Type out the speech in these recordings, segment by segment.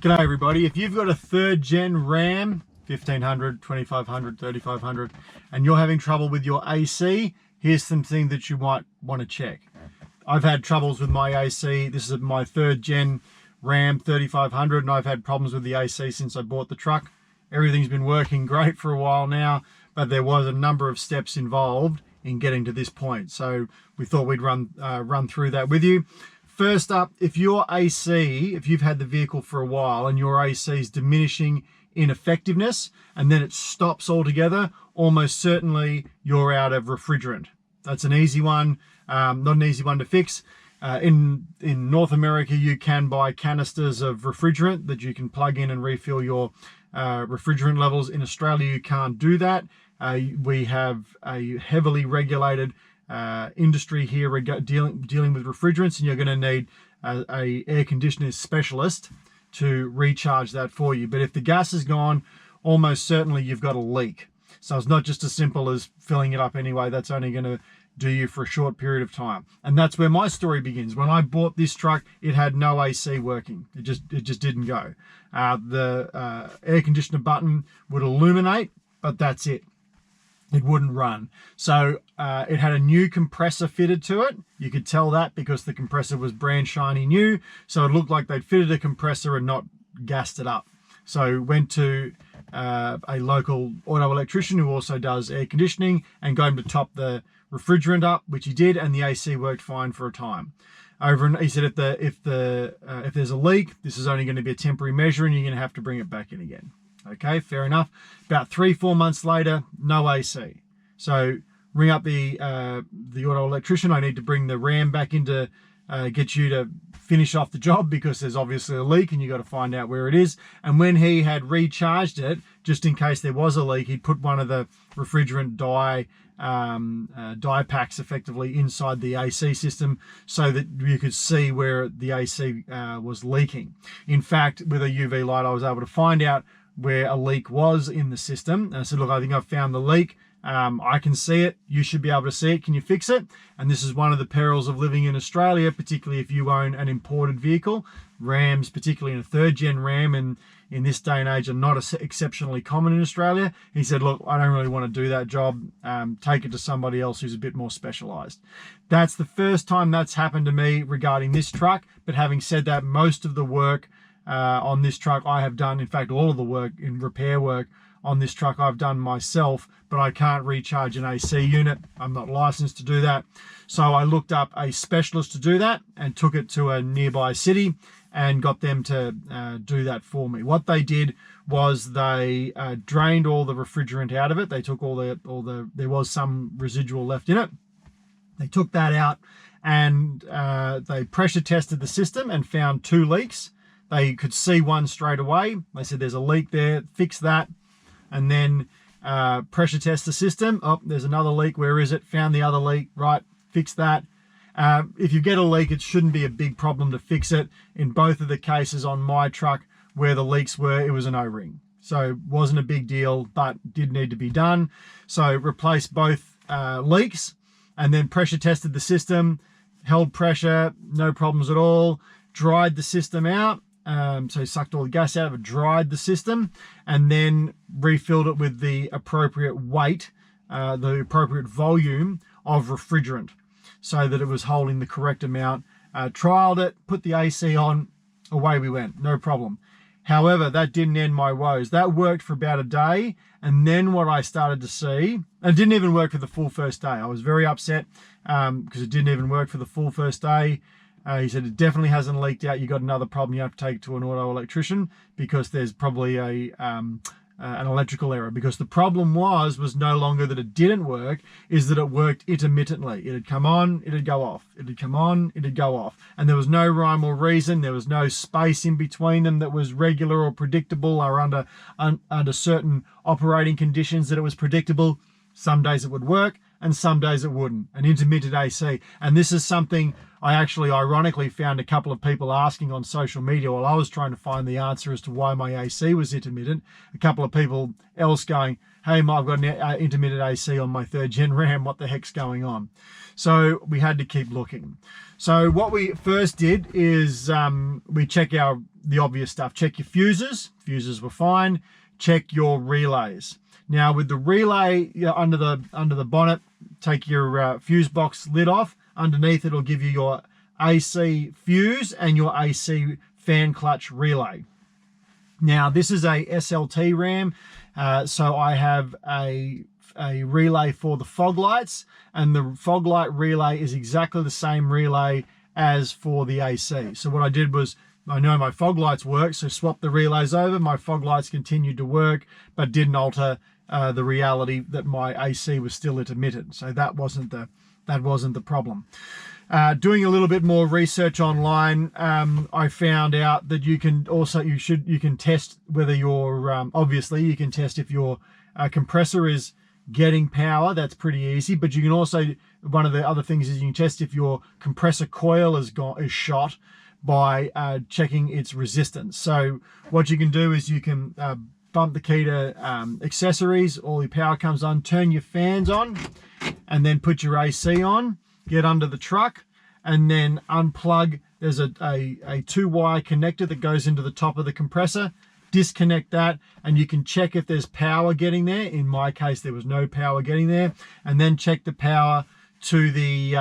G'day everybody. If you've got a third gen Ram, 1500, 2500, 3500, and you're having trouble with your AC, here's something that you might want to check. I've had troubles with my AC. This is my third gen Ram 3500, and I've had problems with the AC since I bought the truck. Everything's been working great for a while now, but there was a number of steps involved in getting to this point. So we thought we'd run through that with you. First up, if you've had the vehicle for a while and your AC is diminishing in effectiveness and then it stops altogether, almost certainly you're out of refrigerant. That's an easy one, not an easy one to fix. In North America, you can buy canisters of refrigerant that you can plug in and refill your refrigerant levels. In Australia, you can't do that. We have a heavily regulated industry here dealing with refrigerants, and you're going to need a air conditioner specialist to recharge that for you. But if the gas is gone, almost certainly you've got a leak. So it's not just as simple as filling it up anyway. That's only going to do you for a short period of time. And that's where my story begins. When I bought this truck, it had no AC working. It just didn't go. The air conditioner button would illuminate, but that's it. It wouldn't run. So it had a new compressor fitted to it. You could tell that because the compressor was brand shiny new. So it looked like they'd fitted a compressor and not gassed it up. So went to a local auto electrician who also does air conditioning and got him to top the refrigerant up, which he did, and the AC worked fine for a time. He said if there's a leak, this is only going to be a temporary measure and you're going to have to bring it back in again. Okay, fair enough. About 3-4 months later, no AC. So ring up the auto electrician. I need to bring the Ram back in to get you to finish off the job because there's obviously a leak and you got to find out where it is. And when he had recharged it, just in case there was a leak, he'd put one of the refrigerant dye packs effectively inside the AC system so that you could see where the AC was leaking. In fact, with a UV light, I was able to find out where a leak was in the system. And I said, look, I think I've found the leak. I can see it. You should be able to see it. Can you fix it? And this is one of the perils of living in Australia, particularly if you own an imported vehicle. Rams, particularly in a third gen Ram, and in this day and age are not exceptionally common in Australia. He said, look, I don't really want to do that job. Take it to somebody else who's a bit more specialized. That's the first time that's happened to me regarding this truck. But having said that, most of the work on this truck I have done, in fact, all of the work in repair work on this truck I've done myself, but I can't recharge an AC unit. I'm not licensed to do that. So I looked up a specialist to do that and took it to a nearby city and got them to do that for me. What they did was they drained all the refrigerant out of it. They took there was some residual left in it. They took that out and they pressure tested the system and found 2 leaks. They could see one straight away. They said, there's a leak there, fix that. And then pressure test the system. Oh, there's another leak. Where is it? Found the other leak. Right, fix that. If you get a leak, it shouldn't be a big problem to fix it. In both of the cases on my truck where the leaks were, it was an O-ring. So it wasn't a big deal, but did need to be done. So replaced both leaks and then pressure tested the system, held pressure, no problems at all, dried the system out. So sucked all the gas out of it, dried the system, and then refilled it with the appropriate weight, the appropriate volume of refrigerant so that it was holding the correct amount. Trialed it, put the AC on, away we went, no problem. However, that didn't end my woes. That worked for about a day, and then what I started to see, and it didn't even work for the full first day. I was very upset because it didn't even work for the full first day. He said it definitely hasn't leaked out. You got another problem. You have to take it to an auto electrician because there's probably an electrical error. Because the problem was no longer that it didn't work, is that it worked intermittently. It'd come on, it'd go off. It'd come on, it'd go off. And there was no rhyme or reason. There was no space in between them that was regular or predictable or under certain operating conditions that it was predictable. Some days it would work and some days it wouldn't. An intermittent AC. And this is something I actually ironically found a couple of people asking on social media while I was trying to find the answer as to why my AC was intermittent. A couple of people else going, hey, I've got an intermittent AC on my third gen Ram. What the heck's going on? So we had to keep looking. So what we first did is we check our the obvious stuff. Check your fuses. Fuses were fine. Check your relays. Now with the relay, under the bonnet, take your fuse box lid off. Underneath it'll give you your AC fuse and your AC fan clutch relay. Now this is a SLT RAM, so I have a relay for the fog lights, and the fog light relay is exactly the same relay as for the AC. So what I did was, I know my fog lights work, so swap the relays over. My fog lights continued to work, but didn't alter the reality that my AC was still intermittent. So that wasn't the problem. Doing a little bit more research online, I found out that you can test whether your obviously you can test if your compressor is getting power. That's pretty easy. But you can also, one of the other things is you can test if your compressor coil is shot by checking its resistance. So what you can do is you can bump the key to accessories, all your power comes on, turn your fans on, and then put your AC on, get under the truck, and then unplug. There's a 2-wire connector that goes into the top of the compressor. Disconnect that, and you can check if there's power getting there. In my case, there was no power getting there. And then check the power to the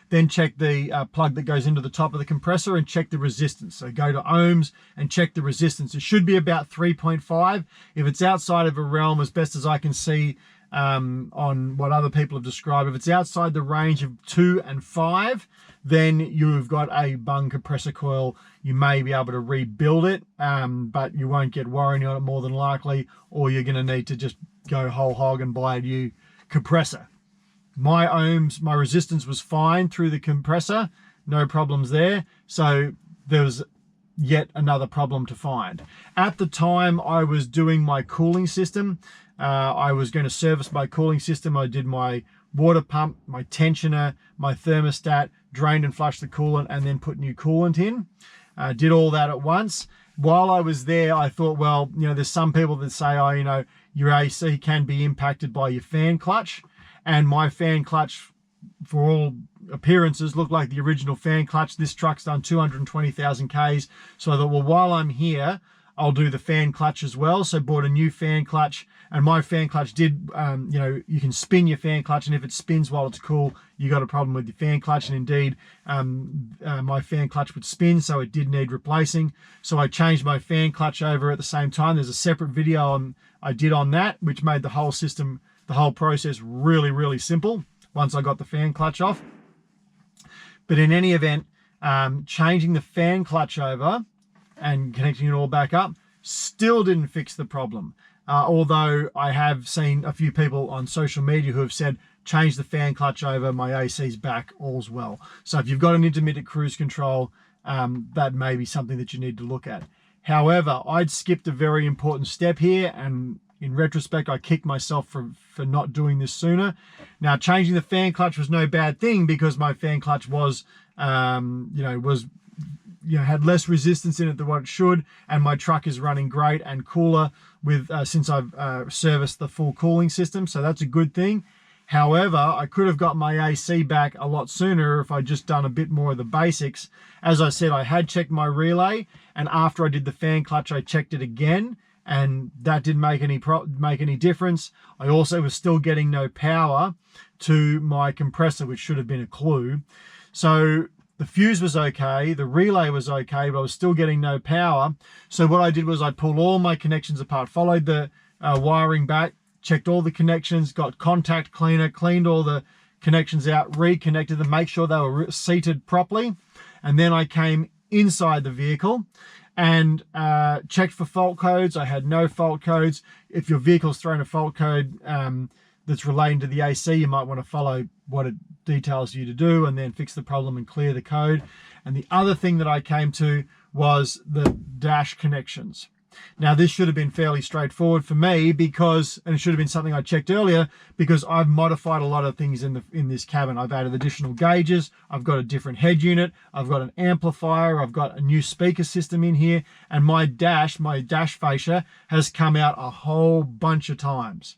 then check the plug that goes into the top of the compressor and check the resistance. So go to ohms and check the resistance. It should be about 3.5. If it's outside of a realm, as best as I can see on what other people have described, if it's outside the range of 2 and 5, then you've got a bung compressor coil. You may be able to rebuild it, but you won't get warranty on it more than likely, or you're going to need to just go whole hog and buy a new compressor. My ohms, my resistance was fine through the compressor, no problems there. So there was yet another problem to find. At the time I was doing my cooling system, I was going to service my cooling system. I did my water pump, my tensioner, my thermostat, drained and flushed the coolant, and then put new coolant in. Did all that at once. While I was there, I thought, well, there's some people that say, oh, your AC can be impacted by your fan clutch. And my fan clutch, for all appearances, looked like the original fan clutch. This truck's done 220,000 Ks. So I thought, well, while I'm here, I'll do the fan clutch as well. So bought a new fan clutch, and my fan clutch did, you can spin your fan clutch, and if it spins while it's cool, you got a problem with your fan clutch. And indeed, my fan clutch would spin, so it did need replacing. So I changed my fan clutch over at the same time. There's a separate video I did on that, which made the whole system, the whole process really, really simple once I got the fan clutch off. But in any event, changing the fan clutch over and connecting it all back up still didn't fix the problem. Although I have seen a few people on social media who have said, change the fan clutch over, my AC's back, all's well. So if you've got an intermittent cruise control, that may be something that you need to look at. However, I'd skipped a very important step here, and in retrospect, I kicked myself for not doing this sooner. Now, changing the fan clutch was no bad thing, because my fan clutch was, had less resistance in it than what it should, and my truck is running great and cooler with since I've serviced the full cooling system. So that's a good thing. However, I could have got my AC back a lot sooner if I'd just done a bit more of the basics. As I said, I had checked my relay, and after I did the fan clutch, I checked it again, and that didn't make any difference. I also was still getting no power to my compressor, which should have been a clue. So the fuse was okay, the relay was okay, but I was still getting no power. So what I did was I pulled all my connections apart, followed the wiring back, checked all the connections, got contact cleaner, cleaned all the connections out, reconnected them, make sure they were seated properly. And then I came inside the vehicle and checked for fault codes. I had no fault codes. If your vehicle's thrown a fault code that's relating to the AC, you might want to follow what it details you to do and then fix the problem and clear the code. And the other thing that I came to was the dash connections. Now, this should have been fairly straightforward for me because, and it should have been something I checked earlier, because I've modified a lot of things in this cabin. I've added additional gauges. I've got a different head unit. I've got an amplifier. I've got a new speaker system in here, and my dash fascia has come out a whole bunch of times.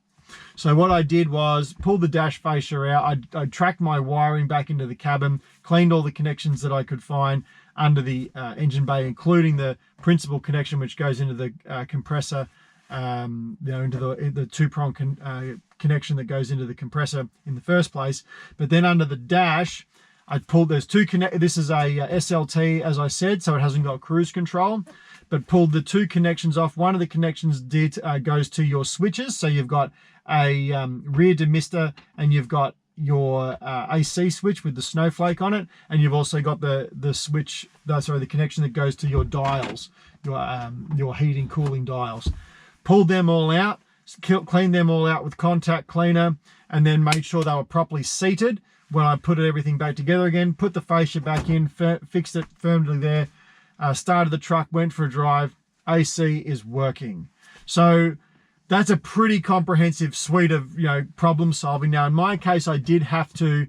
So what I did was pull the dash fascia out. I tracked my wiring back into the cabin, cleaned all the connections that I could find, under the engine bay, including the principal connection which goes into the compressor, into the two-prong connection that goes into the compressor in the first place. But then under the dash, I pulled, there's two this is a SLT, as I said, so it hasn't got cruise control, but pulled the two connections off. One of the connections goes to your switches, so you've got a rear demister, and you've got your AC switch with the snowflake on it, and you've also got the connection that goes to your dials, your heating, cooling dials. Pulled them all out, cleaned them all out with contact cleaner, and then made sure they were properly seated. When I put everything back together again, put the fascia back in, fixed it firmly there, started the truck, went for a drive. AC is working. So that's a pretty comprehensive suite of problem solving. Now in my case, I did have to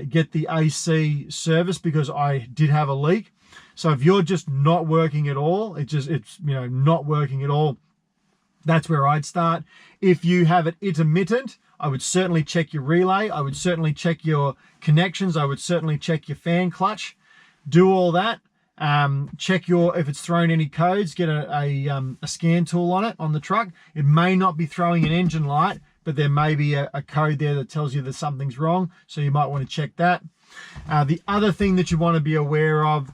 get the AC service because I did have a leak. So if you're just not working at all, it's not working at all, that's where I'd start. If you have it intermittent, I would certainly check your relay. I would certainly check your connections. I would certainly check your fan clutch. Do all that. Check if it's thrown any codes. Get a scan tool on it on the truck. It may not be throwing an engine light, but there may be a code there that tells you that something's wrong. So you might want to check that. The other thing that you want to be aware of,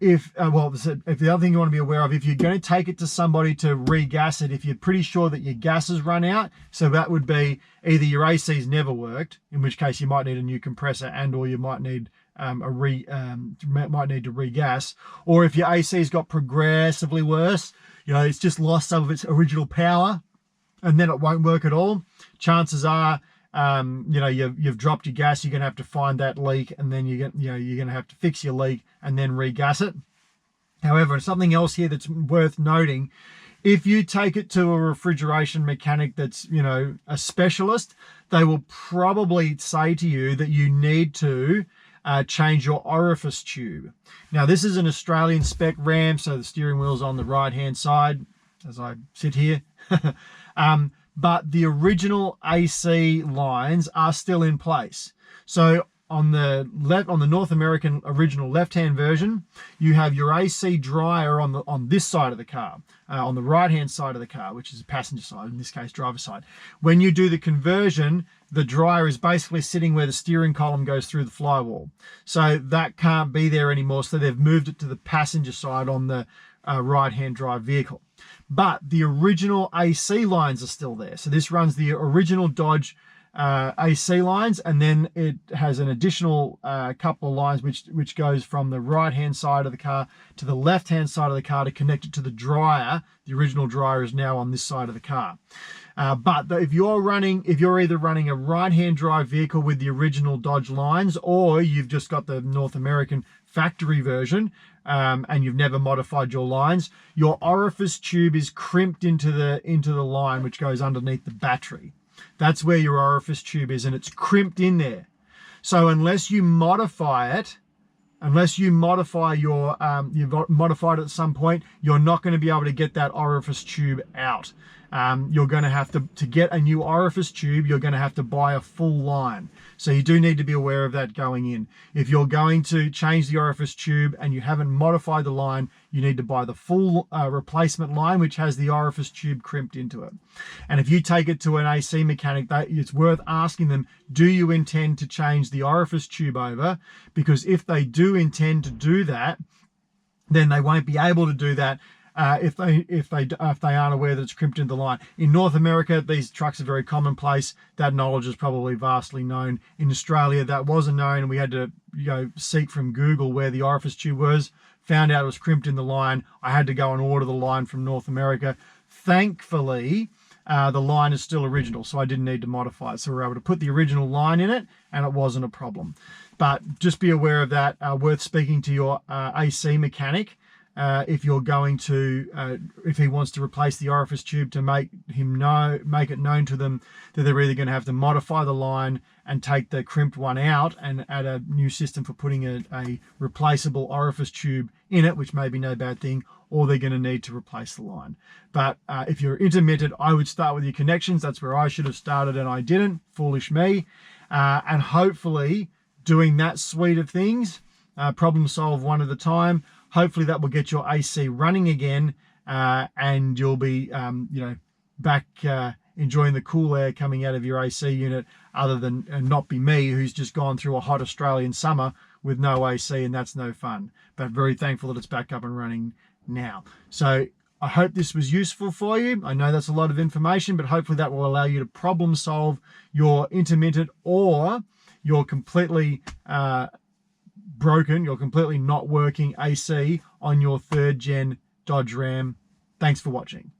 if the other thing you want to be aware of, if you're going to take it to somebody to regas it, if you're pretty sure that your gas has run out, so that would be either your AC's never worked, in which case you might need a new compressor, and or you might need might need to regas, or if your AC's got progressively worse, it's just lost some of its original power, and then it won't work at all. Chances are, you've dropped your gas. You're going to have to find that leak, and then you're going to have to fix your leak and then regas it. However, something else here that's worth noting: if you take it to a refrigeration mechanic that's a specialist, they will probably say to you that you need to change your orifice tube. Now, this is an Australian spec Ram, so the steering wheel's on the right hand side as I sit here. But the original AC lines are still in place. So on the North American original left-hand version, you have your AC dryer on this side of the car, on the right-hand side of the car, which is the passenger side, in this case, driver's side. When you do the conversion, the dryer is basically sitting where the steering column goes through the flywheel. So that can't be there anymore. So they've moved it to the passenger side on the right-hand drive vehicle. But the original AC lines are still there. So this runs the original Dodge AC lines, and then it has an additional couple of lines which goes from the right-hand side of the car to the left-hand side of the car to connect it to the dryer. The original dryer is now on this side of the car. But if you're either running a right-hand drive vehicle with the original Dodge lines, or you've just got the North American factory version, and you've never modified your lines, your orifice tube is crimped into the line which goes underneath the battery. That's where your orifice tube is, and it's crimped in there. So unless you modify it, you've modified it at some point, you're not going to be able to get that orifice tube out. You're going to have to get a new orifice tube, you're going to have to buy a full line. So you do need to be aware of that going in. If you're going to change the orifice tube and you haven't modified the line, you need to buy the full replacement line, which has the orifice tube crimped into it. And if you take it to an AC mechanic, it's worth asking them, do you intend to change the orifice tube over? Because if they do intend to do that, then they won't be able to do that if they aren't aware that it's crimped into the line. In North America, these trucks are very commonplace. That knowledge is probably vastly known. In Australia, that wasn't known, and we had to seek from Google where the orifice tube was. Found out it was crimped in the line. I had to go and order the line from North America. Thankfully, the line is still original, so I didn't need to modify it. So we were able to put the original line in it, and it wasn't a problem. But just be aware of that. Worth speaking to your AC mechanic if you're going to, if he wants to replace the orifice tube, to make it known to them that they're either going to have to modify the line and take the crimped one out and add a new system for putting a replaceable orifice tube in it, which may be no bad thing, or they're going to need to replace the line. But if you're intermittent, I would start with your connections. That's where I should have started and I didn't. Foolish me. And hopefully doing that suite of things problem solve one at a time. Hopefully that will get your AC running again, and you'll be, back enjoying the cool air coming out of your AC unit, other than not be me, who's just gone through a hot Australian summer with no AC, and that's no fun. But very thankful that it's back up and running now. So I hope this was useful for you. I know that's a lot of information, but hopefully that will allow you to problem solve your intermittent or your completely broken, your completely not working AC on your 3rd gen Dodge Ram. Thanks for watching.